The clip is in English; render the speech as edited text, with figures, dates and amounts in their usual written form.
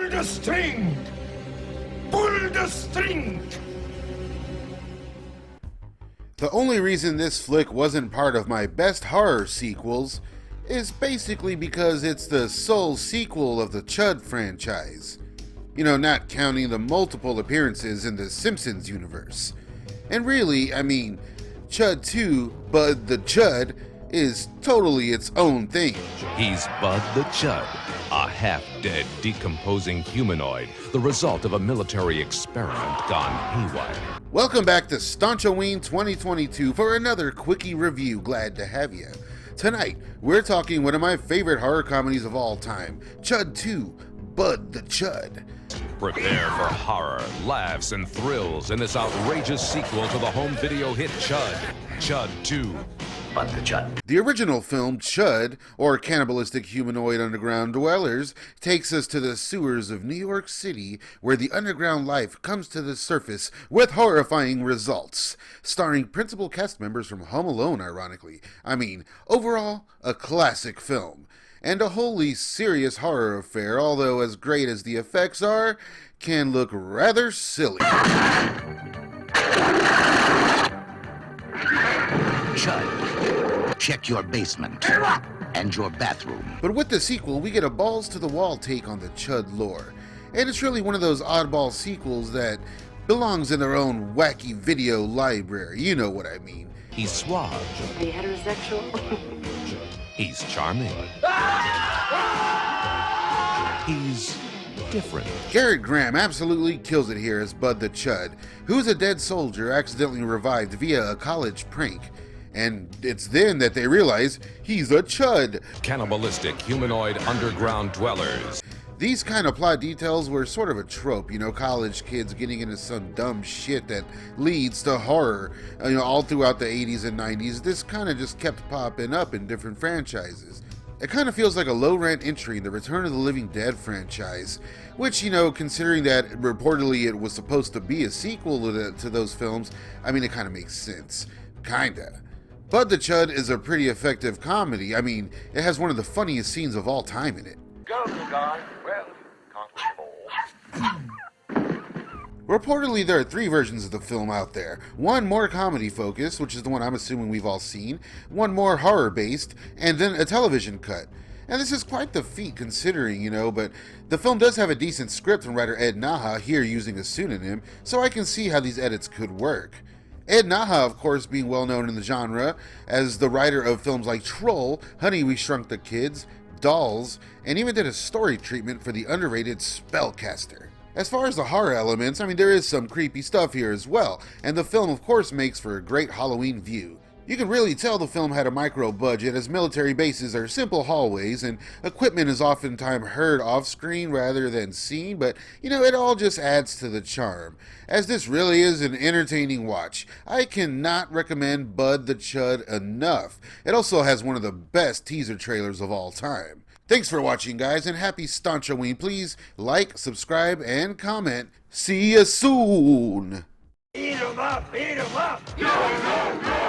Pull the string! Pull the string! The only reason this flick wasn't part of my best horror sequels is basically because it's the sole sequel of the Chud franchise. You know, not counting the multiple appearances in the Simpsons universe. And really, I mean, Chud 2, Bud the Chud, is totally its own thing. He's Bud the Chud, a half-dead, decomposing humanoid, the result of a military experiment gone haywire. Welcome back to Staunchoween 2022 for another Quickie review. Glad to have you. Tonight, we're talking one of my favorite horror comedies of all time, Chud 2, Bud the Chud. Prepare for horror, laughs, and thrills in this outrageous sequel to the home video hit Chud, Chud 2. Bud the Chud. The original film, Chud, or Cannibalistic Humanoid Underground Dwellers, takes us to the sewers of New York City, where the underground life comes to the surface with horrifying results. Starring principal cast members from Home Alone, ironically. I mean, overall, a classic film. And a wholly serious horror affair, although as great as the effects are, can look rather silly. Chud, check your basement and your bathroom. But with the sequel, we get a balls-to-the-wall take on the Chud lore. And it's really one of those oddball sequels that belongs in their own wacky video library. You know what I mean. He's suave. Are you heterosexual? He's charming. He's different. Garrett Graham absolutely kills it here as Bud the Chud, who's a dead soldier accidentally revived via a college prank. And it's then that they realize he's a Chud. Cannibalistic humanoid underground dwellers. These kind of plot details were sort of a trope, you know, college kids getting into some dumb shit that leads to horror. You know, all throughout the 80s and 90s, this kind of just kept popping up in different franchises. It kind of feels like a low-rent entry in the Return of the Living Dead franchise, which, you know, considering that reportedly it was supposed to be a sequel to those films, I mean, it kind of makes sense. Kinda. Bud the Chud is a pretty effective comedy. I mean, it has one of the funniest scenes of all time in it. Go, guy. Well, conquered Reportedly, there are 3 versions of the film out there. One more comedy-focused, which is the one I'm assuming we've all seen, one more horror-based, and then a television cut. And this is quite the feat considering, you know, but the film does have a decent script from writer Ed Naha, here using a pseudonym, so I can see how these edits could work. Ed Naha, of course, being well known in the genre as the writer of films like Troll, Honey, We Shrunk the Kids, Dolls, and even did a story treatment for the underrated Spellcaster. As far as the horror elements, I mean, there is some creepy stuff here as well, and the film of course makes for a great Halloween view. You can really tell the film had a micro budget, as military bases are simple hallways and equipment is oftentimes heard off screen rather than seen, but you know, it all just adds to the charm. As this really is an entertaining watch, I cannot recommend Bud the Chud enough. It also has one of the best teaser trailers of all time. Thanks for watching, guys, and happy Staunchoween. Please like, subscribe, and comment. See you soon! Eat 'em up! Eat 'em up! Go, go, go!